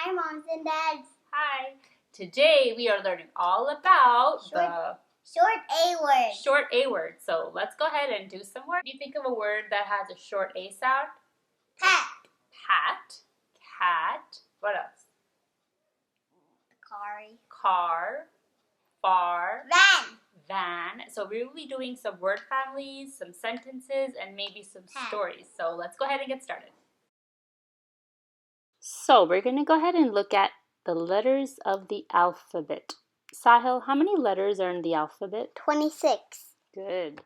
Hi, moms and dads. Hi. Today we are learning all about Short A word. Short A word. So let's go ahead and do some work. Do you think of a word that has a short A sound? Pat. Pat. Cat. What else? Car. Far. Van. Van. So we will be doing some word families, some sentences, and maybe some stories. So let's go ahead and get started. So we're going to go ahead and look at the letters of the alphabet. Sahil, how many letters are in the alphabet? 26. Good.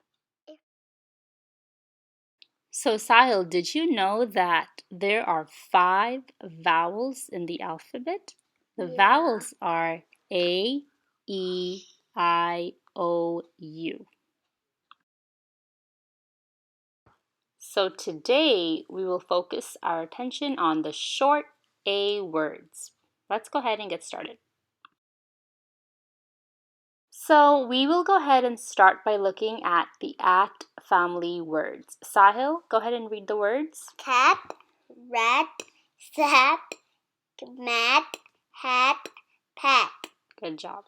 So Sahil, did you know that there are 5 vowels in the alphabet? The vowels are A, E, I, O, U. So today we will focus our attention on the short A words. Let's go ahead and get started. So we will go ahead and start by looking at the at family words. Sahil, go ahead and read the words. Cat, rat, sat, mat, hat, pat. Good job.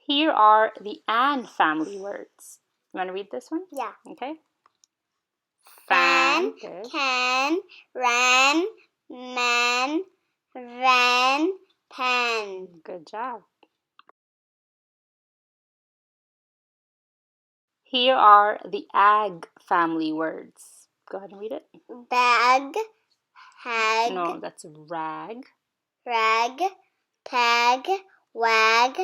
Here are the an family words. You want to read this one? Yeah. Okay. Fan, good. can, ran, man, van, pan. Good job. Here are the ag family words. Go ahead and read it. Bag, hag, No, that's rag. rag, tag, wag,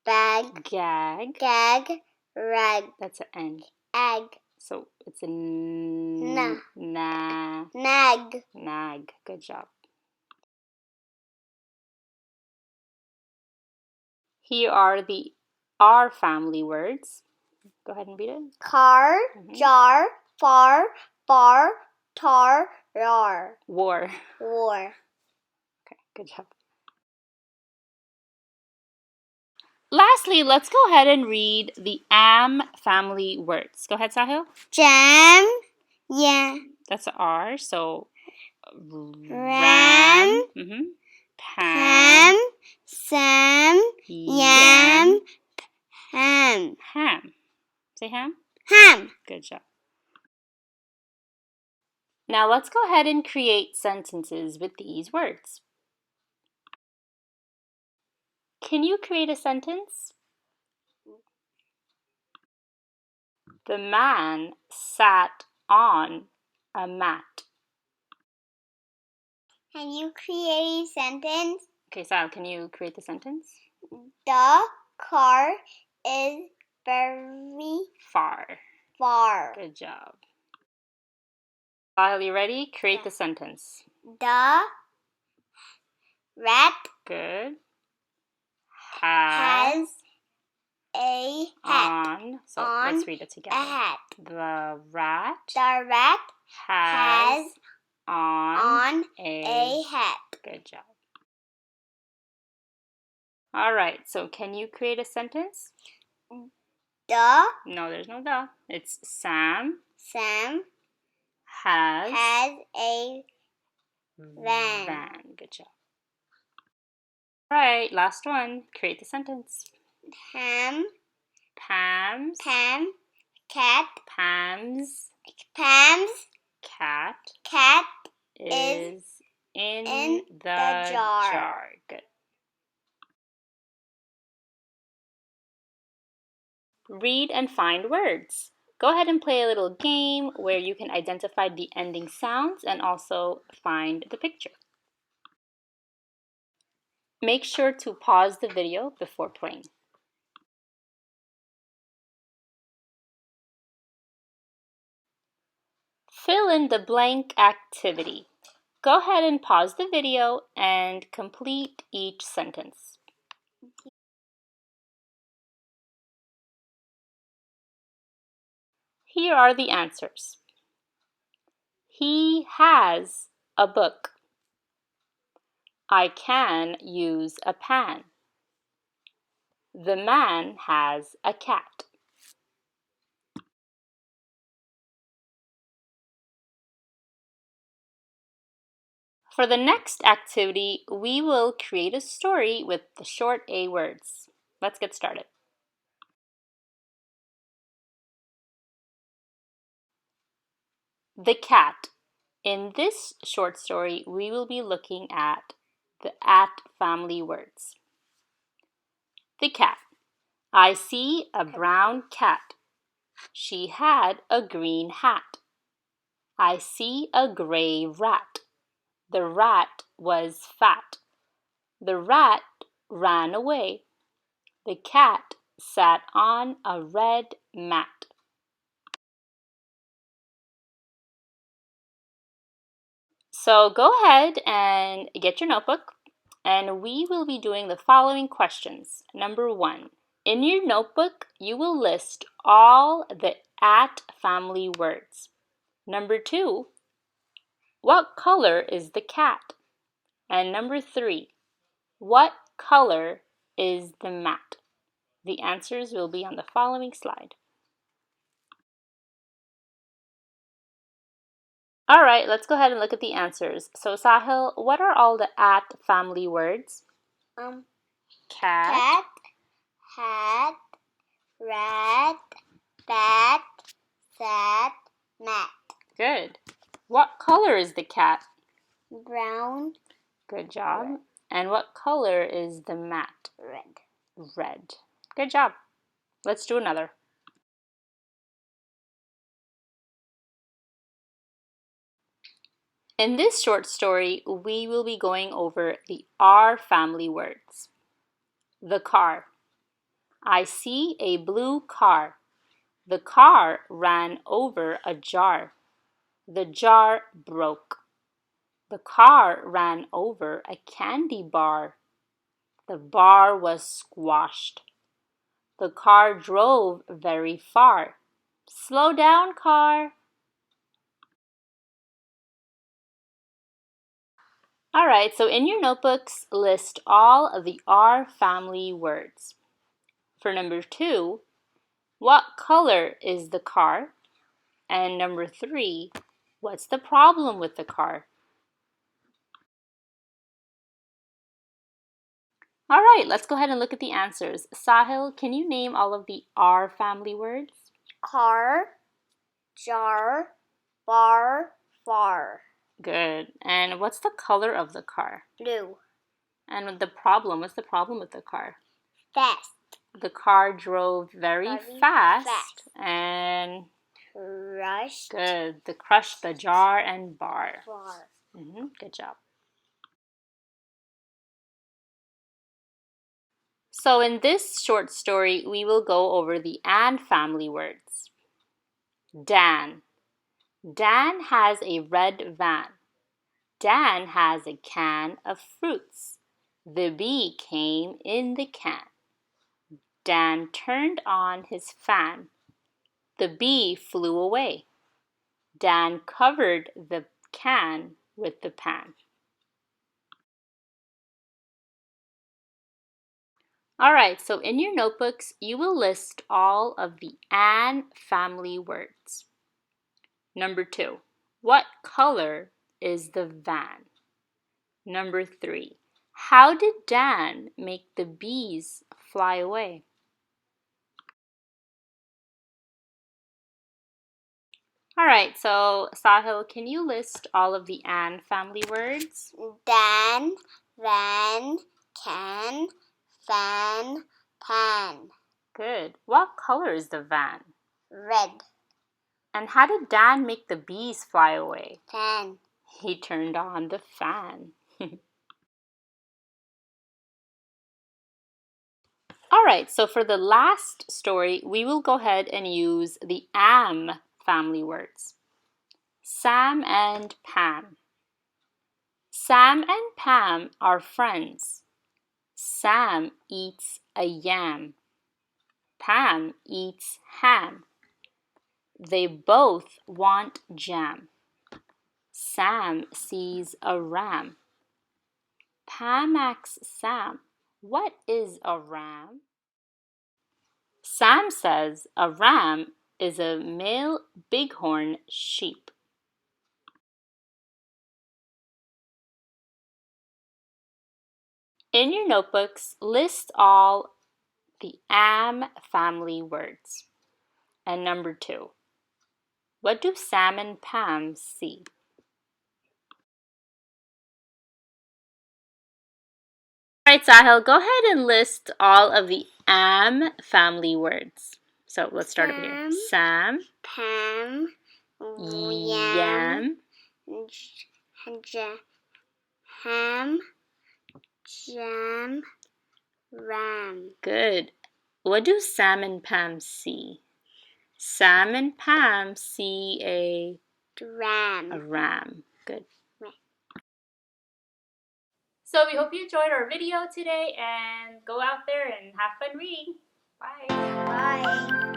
bag, Gag. gag, rag, That's an N. ag, So it's a na. nag. Nag. Good job. Here are the R family words. Go ahead and read it. Car, jar, far, bar, tar, rar. War. War. Okay, good job. Lastly, let's go ahead and read the am family words. Go ahead, Sahil. Jam, yeah. That's an R, so Ram, Pam, Sam, yam, ham. Ham. Say ham. Ham. Good job. Now let's go ahead and create sentences with these words. Can you create a sentence? The man sat on a mat. Can you create a sentence? Okay, Sal, can you create the sentence? The car is very far. Good job. Sal, you ready? Create the sentence. The rat Good. has a hat. Let's read it together. A hat. The rat has on a hat. Good job. All right, so can you create a sentence? No, there's no the. It's Sam has a van. Good job. All right, last one. Create the sentence. Pam's cat is in the jar. Good. Read and find words. Go ahead and play a little game where you can identify the ending sounds and also find the picture. Make sure to pause the video before playing. Fill in the blank activity. Go ahead and pause the video and complete each sentence. Here are the answers. He has a book. I can use a pan. The man has a cat. For the next activity, we will create a story with the short A words. Let's get started. The cat. In this short story, we will be looking at the at family words. The cat. I see a brown cat. She had a green hat. I see a gray rat. The rat was fat. The rat ran away. The cat sat on a red mat. So go ahead and get your notebook, and we will be doing the following questions. Number 1, in your notebook, you will list all the at family words. Number 2, what color is the cat? And number 3, what color is the mat? The answers will be on the following slide. All right, let's go ahead and look at the answers. So Sahil, what are all the at family words? Cat, hat, rat, bat, sat, mat. Good. What color is the cat? Brown, Good job. Red. And what color is the mat? red. Red. Good job. Let's do another. In this short story, we will be going over the R family words. The car. I see a blue car. The car ran over a jar. The jar broke. The car ran over a candy bar. The bar was squashed. The car drove very far. Slow down, car. All right, so in your notebooks, list all of the R family words. For number 2, what color is the car? And number 3, what's the problem with the car? All right, let's go ahead and look at the answers. Sahil, can you name all of the R family words? Car, jar, bar, far. Good. And what's the color of the car? Blue. And the problem, what's the problem with the car? Fast. The car drove very fast and Crushed. good. The crushed the jar and bar. Good job. So in this short story, we will go over the and family words. Dan. Dan has a red van. Dan has a can of fruits. The bee came in the can. Dan turned on his fan. The bee flew away. Dan covered the can with the pan. All right, so in your notebooks, you will list all of the and family words. Number 2, what color is the van? Number 3, how did Dan make the bees fly away? All right, so Sahil, can you list all of the and family words? Dan, van, can, fan, pan. Good. What color is the van? Red. And how did Dan make the bees fly away? Fan. He turned on the fan. All right, so for the last story, we will go ahead and use the am family words. Sam and Pam. Sam and Pam are friends. Sam eats a yam. Pam eats ham. They both want jam. Sam sees a ram. Pam asks Sam, what is a ram? Sam says a ram is a male bighorn sheep. In your notebooks, list all the am family words. And number 2, what do Sam and Pam see? Alright, Sahil, go ahead and list all of the am family words. So let's start over here. Sam, Pam, yam, ham, jam, ram. Good. What do Sam and Pam see? Sam and Pam see a Ram. ram. Good. Right. So we hope you enjoyed our video today and go out there and have fun reading. Bye. Bye.